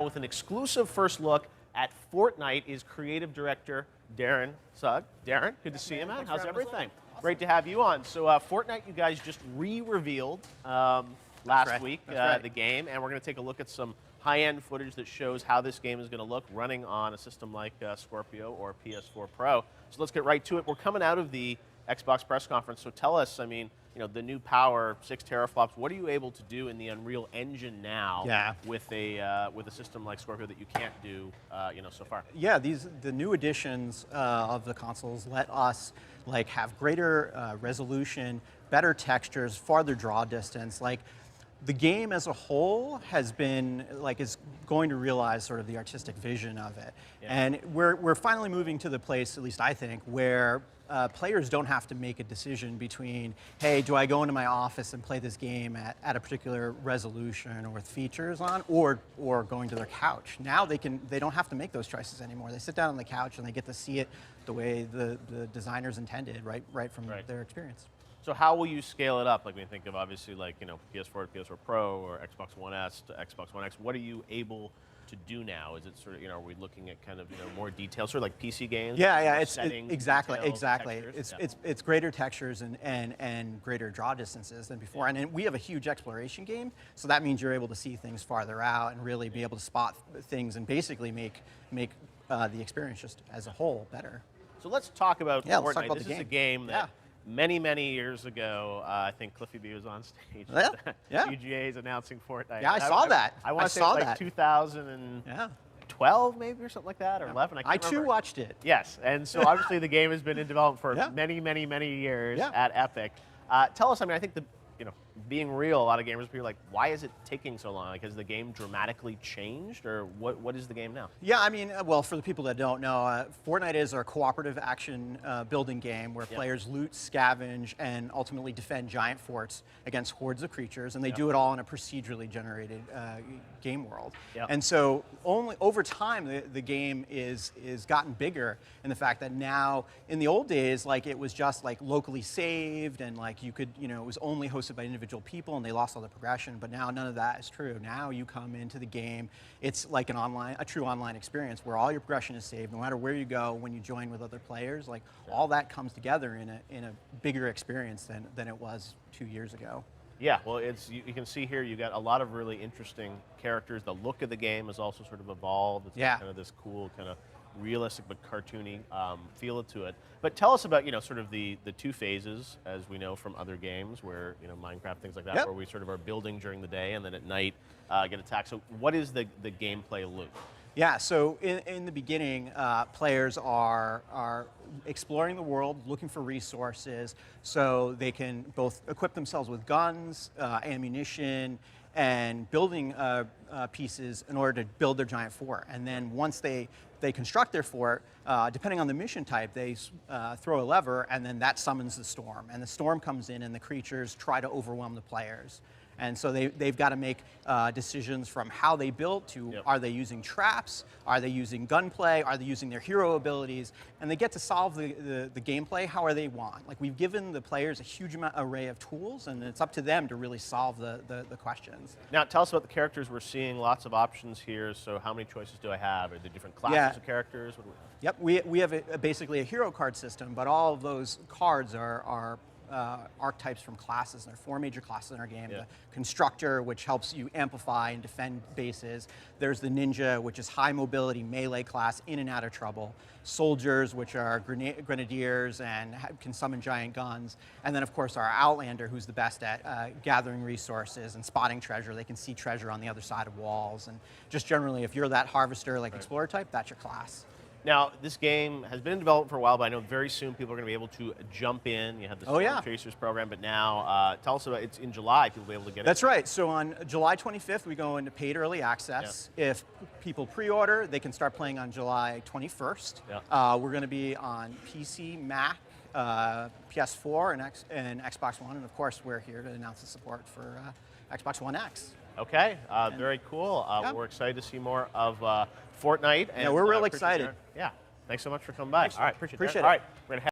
With an exclusive first look at Fortnite is creative director Darren Sugg. Darren, good to see you, man. How's everything? Awesome. Great to have you on. So Fortnite, you guys just re-revealed last week the game, and we're going to take a look at some high-end footage that shows how this game is going to look running on a system like Scorpio or PS4 Pro. So let's get right to it. We're coming out of the Xbox press conference, so tell us, I mean, the new power, 6 teraflops. What are you able to do in the Unreal Engine now with a system like Scorpio that you can't do, so far? Yeah, the new editions of the consoles let us have greater resolution, better textures, farther draw distance. The game as a whole has been is going to realize sort of the artistic vision of it, and we're finally moving to the place, at least I think, where players don't have to make a decision between, hey, do I go into my office and play this game at a particular resolution or with features on, or going to their couch. Now they don't have to make those choices anymore. They sit down on the couch and they get to see it the way the designers intended, right from their experience. So how will you scale it up? When you think of obviously PS4 to PS4 Pro or Xbox One S to Xbox One X, what are you able to do now? Is it sort of, are we looking at kind of more details, sort of like PC games? Yeah, it's settings, exactly. Textures? It's greater textures and greater draw distances than before. And we have a huge exploration game, so that means you're able to see things farther out and really be able to spot things and basically make the experience just as a whole better. So let's talk about Fortnite. Let's talk about this is a game that many years ago, I think Cliffy B was on stage. UGA is announcing Fortnite. Yeah, I saw that. I want to say like 2012 maybe or something like that, or 11. I can't remember. Too watched it. Yes, and so obviously the game has been in development for many years at Epic. Tell us, I mean, I think being real, a lot of gamers will be like, why is it taking so long? Has the game dramatically changed, or what is the game now? Yeah, I mean, well, for the people that don't know, Fortnite is our cooperative action building game where players loot, scavenge, and ultimately defend giant forts against hordes of creatures, and they do it all in a procedurally generated game world. And so only over time, the game is gotten bigger in the fact that now, in the old days, it was just locally saved, and you could, it was only hosted by individual people, and they lost all the progression. But now none of that is true. Now you come into the game, it's like a true online experience where all your progression is saved, no matter where you go. When you join with other players, all that comes together in a bigger experience than it was 2 years ago. Yeah, well, you can see here you got a lot of really interesting characters. The look of the game has also sort of evolved. It's got kind of this cool kind of realistic but cartoony feel to it. But tell us about sort of the two phases, as we know from other games, where Minecraft, things like that, where we sort of are building during the day and then at night get attacked. So what is the gameplay loop? Yeah, so in the beginning, players are exploring the world, looking for resources, so they can both equip themselves with guns, ammunition, and building pieces in order to build their giant fort. And then once they construct their fort, depending on the mission type, they throw a lever, and then that summons the storm. And the storm comes in, and the creatures try to overwhelm the players. And so they've got to make decisions from how they build to are they using traps, are they using gunplay, are they using their hero abilities, and they get to solve the gameplay however they want. We've given the players a huge array of tools, and it's up to them to really solve the questions. Now tell us about the characters. We're seeing lots of options here, so how many choices do I have? Are there different classes of characters? What do we have? Yep, we have basically a hero card system, but all of those cards are archetypes from classes. There are 4 major classes in our game. The Constructor, which helps you amplify and defend bases. There's the Ninja, which is high mobility melee class, in and out of trouble. Soldiers, which are grenadiers and can summon giant guns. And then, of course, our Outlander, who's the best at gathering resources and spotting treasure. They can see treasure on the other side of walls. And just generally, if you're that harvester, Explorer type, that's your class. Now, this game has been in development for a while, but I know very soon people are going to be able to jump in. You have the Storm Chasers program, but now tell us about it's in July. People will be able to get it. That's right. So on July 25th, we go into paid early access. If people pre-order, they can start playing on July 21st. We're going to be on PC, Mac, PS4, and Xbox One, and of course, we're here to announce the support for Xbox One X. Okay, very cool. We're excited to see more of Fortnite. And, we're real excited. Yeah, thanks so much for coming by. Thanks. All right, appreciate it. All right.